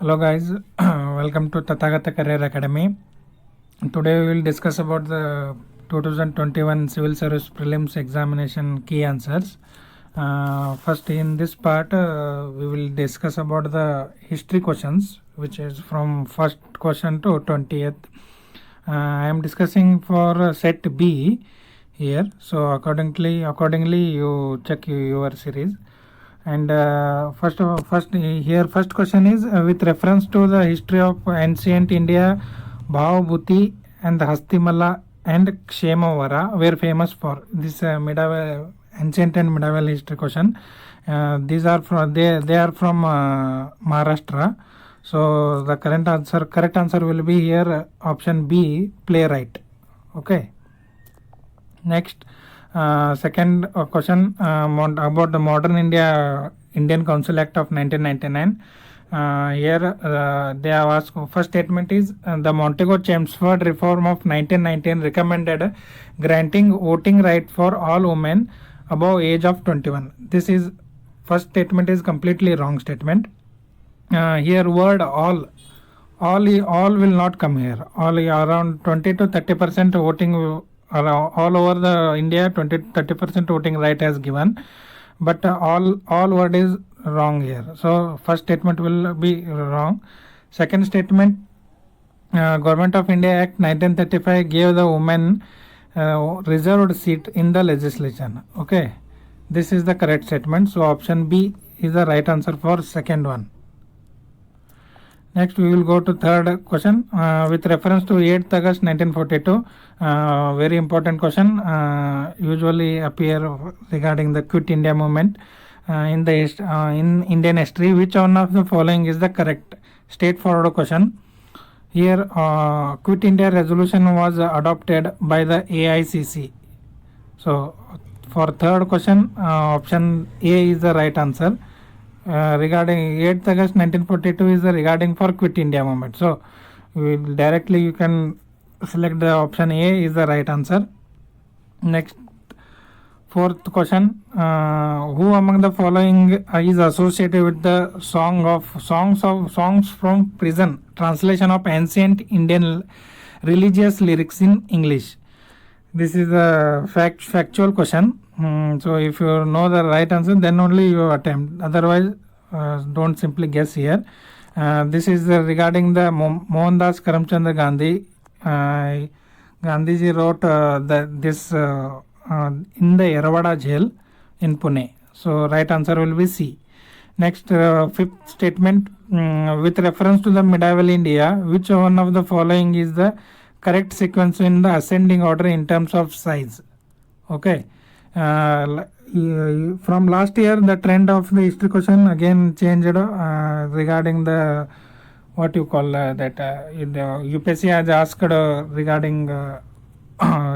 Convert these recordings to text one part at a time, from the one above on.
Hello guys, welcome to Tathagata Career Academy. Today we will discuss about the 2021 Civil Service Prelims Examination key answers. First in this part we will discuss about the history questions, which is from first question to 20th. I am discussing for set B here, so accordingly you check your series. And first question is with reference to the history of ancient India, Bhavabhuti and Hastimala and Kshemavara were famous for. This medieval, ancient and medieval history question. These are from they are from Maharashtra. So the correct answer will be here option B, playwright. Okay. Next, second question about the modern Indian Council Act of 1999. Here they have asked, first statement is the Montego-Chelmsford reform of 1919 recommended granting voting right for all women above age of 21. This is first statement is completely wrong statement. Here word all will not come here. All around 20 to 30% voting all over the India, 20-30% voting right has given, but all word is wrong here. So first statement will be wrong. Second statement, Government of India Act 1935 gave the women reserved seat in the legislation. Okay, this is the correct statement. So option B is the right answer for second one. Next, we will go to third question with reference to 8th August 1942. Very important question. Usually appear regarding the Quit India movement in Indian history. Which one of the following is the correct? Straightforward question. Here, Quit India resolution was adopted by the AICC. So, for third question, option A is the right answer. Regarding 8th August 1942 is regarding for Quit India movement. So directly you can select the option A is the right answer. Next, fourth question, who among the following is associated with the songs from prison, translation of ancient Indian religious lyrics in English? This is a factual question. So if you know the right answer, then only you attempt. Otherwise, don't simply guess here. This is regarding the Mohandas Karamchand Gandhi. Gandhiji wrote this in the Yerawada jail in Pune. So right answer will be C. Next, fifth statement, with reference to the medieval India, which one of the following is the correct sequence in the ascending order in terms of size? Okay. From last year, the trend of the history question again changed regarding the what you call that the UPSC has asked regarding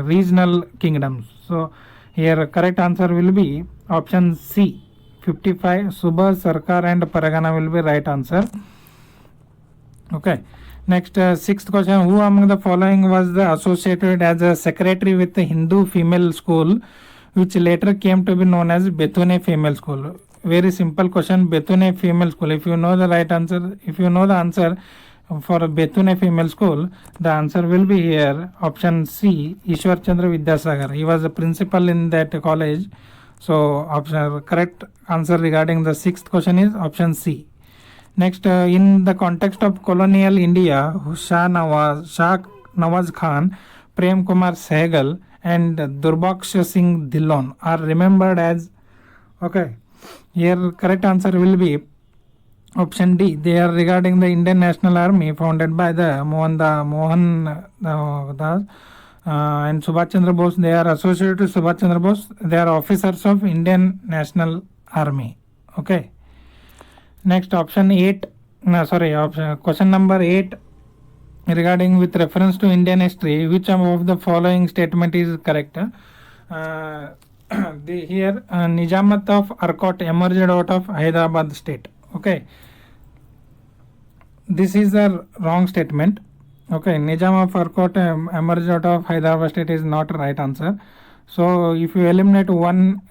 regional kingdoms. So here correct answer will be option C, 55. Subha, Sarkar and Paragana will be right answer. Okay. Next, sixth question, who among the following was the associated as a secretary with the Hindu female school, which later came to be known as Bethune Female School? Very simple question, Bethune Female School. If you know the right answer, if you know the answer for Bethune Female School, the answer will be here, option C, Ishwar Chandra Vidyasagar. He was a principal in that college. So correct answer regarding the sixth question is option C. Next, in the context of colonial India, Shah Nawaz Khan, Prem Kumar Sehgal and Durbaksha Singh Dhillon are remembered as, okay, here correct answer will be option D. They are regarding the Indian National Army founded by the Mohan Das and Subhash Chandra Bose. They are associated to Subhash Chandra Bose. They are officers of Indian National Army. Okay. Next, question number 8, regarding with reference to Indian history, which of the following statement is correct? Here Nizamat of Arcot emerged out of Hyderabad state. Okay, this is a wrong statement. Okay, Nizam of Arcot emerged out of Hyderabad state is not right answer. So if you eliminate one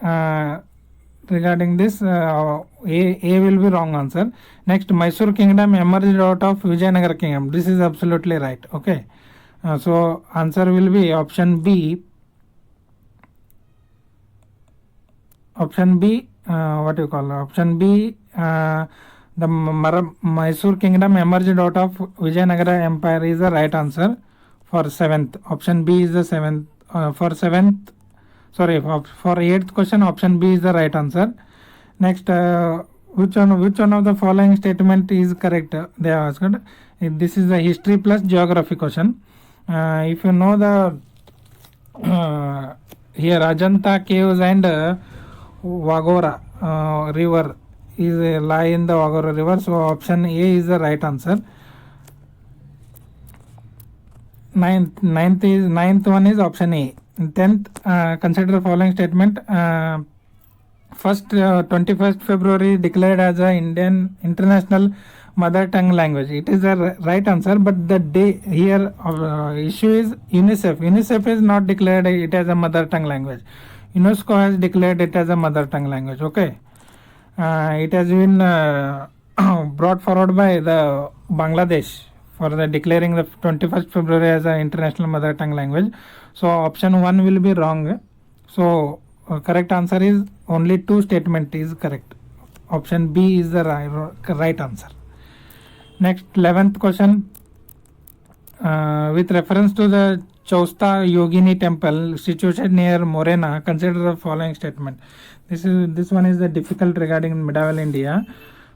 regarding this, A will be wrong answer. Next, Mysore kingdom emerged out of Vijayanagara kingdom. This is absolutely right. Okay, so answer will be option B. Option B, what you call option B, the Mysore kingdom emerged out of Vijayanagara empire is the right answer for 7th. Option B is the 7th. For 7th, sorry, for 8th question, option B is the right answer. Next, which one of the following statement is correct? They are asked. This is the history plus geography question. If you know the here Ajanta caves and Wagora river is lie in the Wagora river, so option A is the right answer. Ninth one is option A. 10th, consider the following statement. First, 21st February declared as a Indian International Mother Tongue Language. It is the right answer, but the day here issue is UNICEF. UNICEF is not declared it as a mother tongue language. UNESCO has declared it as a mother tongue language. Okay, it has been brought forward by the Bangladesh for the declaring the 21st February as an international mother tongue language. So option 1 will be wrong. So correct answer is only 2 statement is correct. Option B is the right answer. Next, 11th question. With reference to the Chausta Yogini temple situated near Morena, consider the following statement. This one is the difficult regarding medieval India.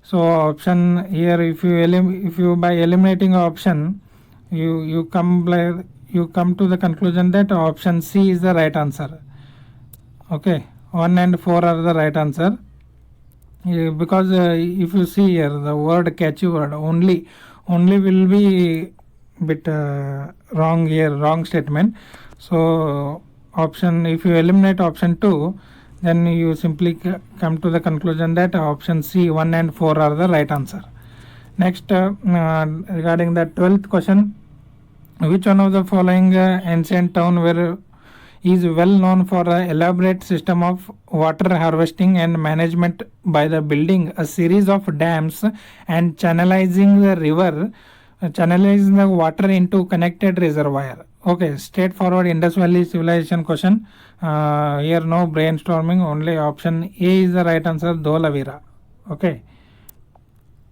So option here, if you by eliminating option, you come to the conclusion that option C is the right answer. Okay, 1 and 4 are the right answer. Because if you see here the word catchy word only will be bit wrong here, wrong statement. So option, if you eliminate option 2, then you simply come to the conclusion that option C 1 and 4 are the right answer. Next, regarding the 12th question, which one of the following ancient town is well known for an elaborate system of water harvesting and management by the building a series of dams and channelizing the water into connected reservoir? Okay, straightforward Indus Valley civilization question. Here no brainstorming, only option A is the right answer, Dholavira. Okay.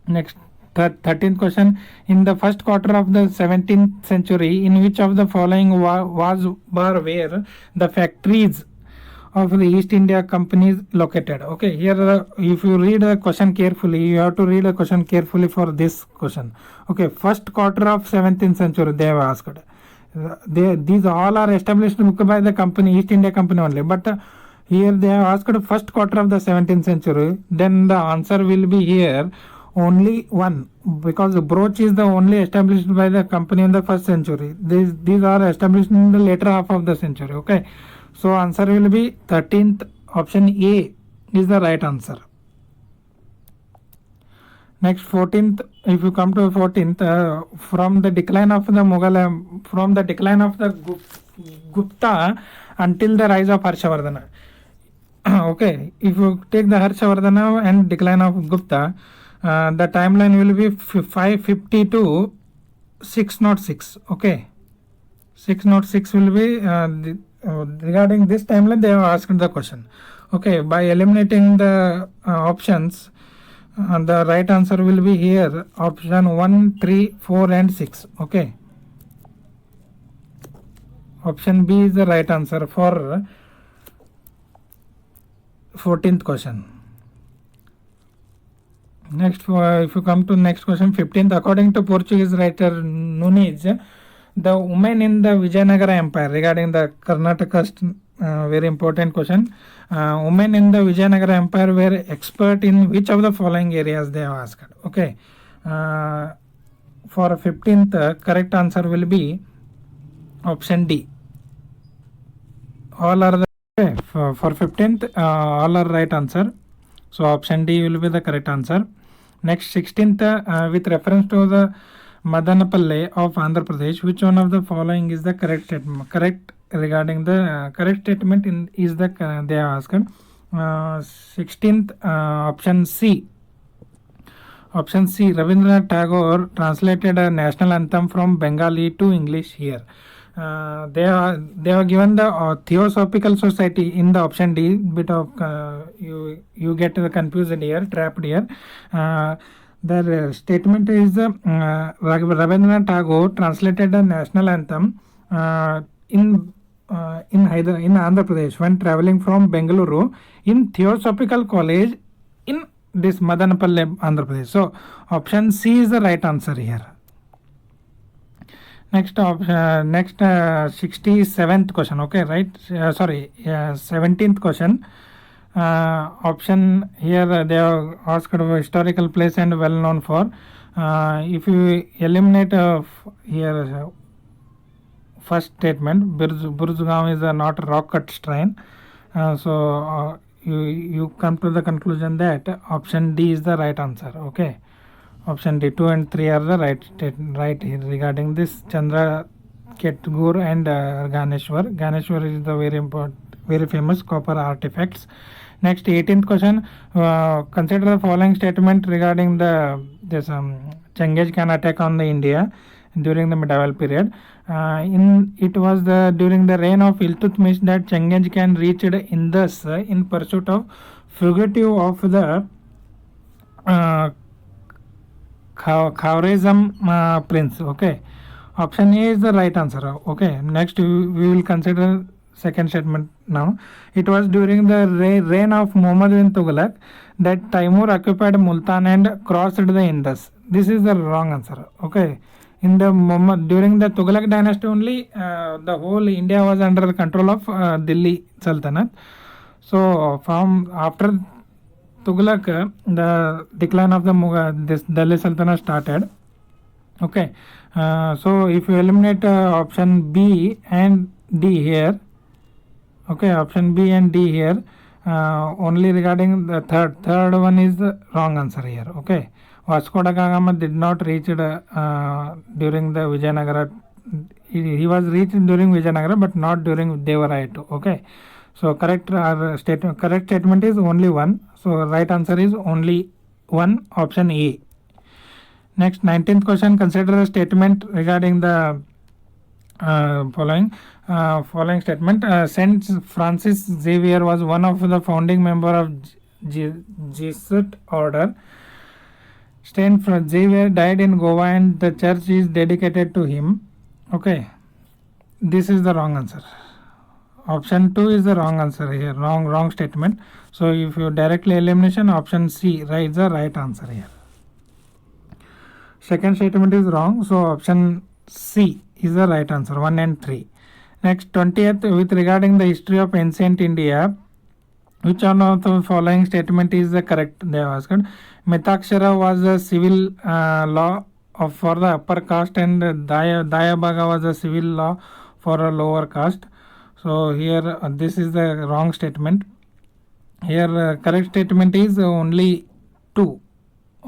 Next, 13th question. In the first quarter of the 17th century, in which of the following were the factories of the East India Company located? Okay, here if you read the question carefully, you have to read the question carefully for this question. Okay, first quarter of 17th century they have asked. These all are established by the company, East India Company only, but here they have asked first quarter of the 17th century, then the answer will be here only 1, because the brooch is the only established by the company in the first century. These are established in the later half of the century. Okay, so answer will be 13th, option A is the right answer. Next, 14th, if you come to 14th, from the decline of the Mughal, from the decline of the Gupta until the rise of Harshavardhana. Okay, if you take the Harshavardhana and decline of Gupta, the timeline will be 550 to 606. Okay, 606 will be regarding this timeline they have asked the question. Okay, by eliminating the options, the right answer will be here option 1, 3, 4 and 6. Okay, option B is the right answer for 14th question. Next, if you come to next question, 15th, according to Portuguese writer Nunes, the women in the Vijayanagara Empire, regarding the Karnataka, very important question. Women in the Vijayanagara Empire were expert in which of the following areas they have asked. Okay, for 15th, correct answer will be option D. All are the okay, for 15th, all are right answer. So option D will be the correct answer. Next, 16th, with reference to the Madanapalle of Andhra Pradesh, which one of the following is the correct statement? Correct regarding the correct statement is the they are asked. 16th, option C. Option C, Rabindranath Tagore translated a national anthem from Bengali to English here. They have given the Theosophical Society in the option D. Bit of you get confused here, trapped here. The statement is Rabindranath Tagore translated the national anthem in Andhra Pradesh when traveling from Bengaluru in Theosophical College in this Madanapalli, Andhra Pradesh. So option C is the right answer here. Next 67th question. Okay, right? 17th question. Option here they have asked of a historical place and well known for. If you eliminate here first statement, Burzgaon is not a rock cut shrine. So you come to the conclusion that option D is the right answer. Okay, option D, 2 and 3 are the right here regarding this Chandra Ketgur and Ganeshwar. Ganeshwar is the very important, very famous copper artifacts. Next 18th question. Consider the following statement regarding this Genghis Khan attack on the India during the medieval period. It was during the reign of Iltutmish that Genghis Khan reached Indus in pursuit of fugitive of the Khwarizm prince. Okay, option A is the right answer. Okay, next we will consider second statement now. It was during the reign of Muhammad bin Tughlaq that Timur occupied Multan and crossed the Indus. This is the wrong answer. Okay, during the Tughlaq dynasty only, the whole India was under the control of Delhi Sultanate. So from after Tughlaq, the decline of this Delhi Sultanate started. Okay, so if you eliminate option B and D here, okay, option B and D here, only regarding the third one is the wrong answer here. Okay, Vasco da Gama did not reach during the Vijayanagara. He was reached during Vijayanagara, but not during Devaraya too. Okay, so correct statement is only one. So right answer is only one, option A. Next 19th question. Consider a statement regarding the following statement. Saint Francis Xavier was one of the founding member of Jesuit order. Saint Xavier died in Goa and the church is dedicated to him. Okay, this is the wrong answer. Option 2 is the wrong answer here. Wrong statement. So if you directly elimination, option C is the right answer here. Second statement is wrong. So option C is the right answer. 1 and 3. Next 20th, with regarding the history of ancient India, which one of the following statement is the correct? They have asked. Mitakshara was a civil law for the upper caste and Dayabaga was a civil law for a lower caste. So here this is the wrong statement. Here correct statement is only 2.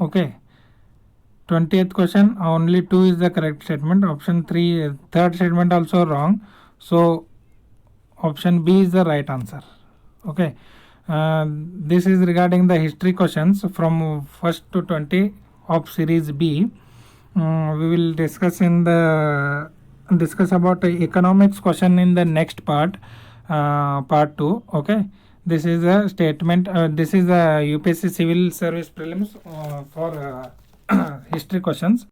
Okay. 20th question, only 2 is the correct statement. Option 3, third statement also wrong. So option B is the right answer. Okay. This is regarding the history questions from 1st to 20 of series B. We will discuss about economics question in the next part 2. Okay, this is a statement. This is a UPSC civil service prelims for history questions.